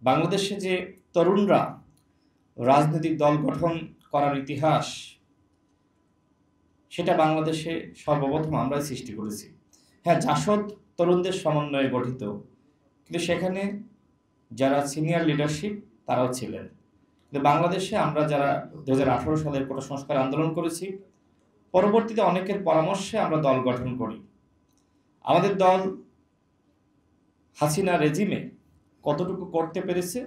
বাংলাদেশে যে তরুণরা রাজনৈতিক দল গঠন করার ইতিহাস, সেটা বাংলাদেশে সর্বপ্রথম আমরাই সৃষ্টি করেছি। হ্যাঁ, জাসদ তরুণদের সমন্বয়ে গঠিত, কিন্তু সেখানে যারা সিনিয়র লিডারশিপ তারাও ছিলেন। কিন্তু বাংলাদেশে আমরা যারা 2018 সালের কোটা সংস্কার আন্দোলন করেছি, পরবর্তীতে অনেকের পরামর্শে আমরা দল গঠন করি। আমাদের দল হাসিনা রেজিমে কতটুকু করতে পেরেছে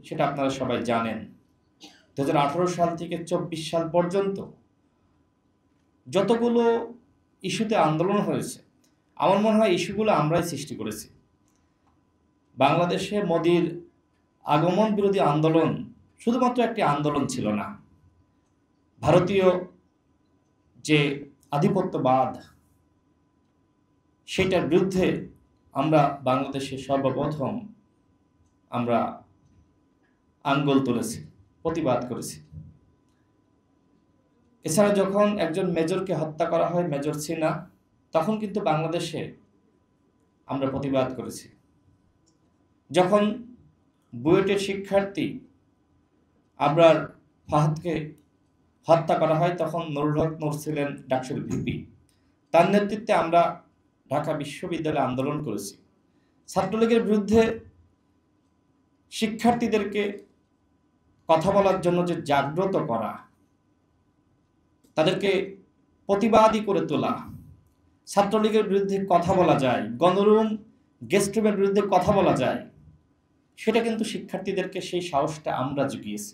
সেটা আপনারা সবাই জানেন। 2018 সাল থেকে 24 সাল পর্যন্ত যতগুলো ইস্যুতে আন্দোলন হয়েছে, আমার মনে হয় ইস্যুগুলো আমরাই সৃষ্টি করেছি। বাংলাদেশে মোদির আগমন বিরোধী আন্দোলন শুধুমাত্র একটি আন্দোলন ছিল না। ভারতীয় যে আধিপত্যবাদ, সেটার বিরুদ্ধে আমরা বাংলাদেশে সর্বপ্রথম আমরা আঙ্গুল তুলেছি, প্রতিবাদ করেছি। এছাড়া যখন একজন মেজরকে হত্যা করা হয়, মেজর সিনহা, তখন কিন্তু বাংলাদেশে আমরা প্রতিবাদ করেছি। যখন বুয়েটের শিক্ষার্থী আবরার ফাহাদকে হত্যা করা হয়, তখন নুরুল হক নূর ছিলেন ডাকসুর ভিপি। তার নেতৃত্বে আমরা ঢাকা বিশ্ববিদ্যালয়ে আন্দোলন করেছি। ছাত্রলীগের বিরুদ্ধে শিক্ষার্থীদেরকে কথা বলার জন্য যে জাগ্রত করা, তাদেরকে প্রতিবাদী করে তোলা, ছাত্রলীগের বিরুদ্ধে কথা বলা যায়, গণরুম গেস্টরুমের বিরুদ্ধে কথা বলা যায়, সেটা কিন্তু শিক্ষার্থীদেরকে সেই সাহসটা আমরা জুগিয়েছি।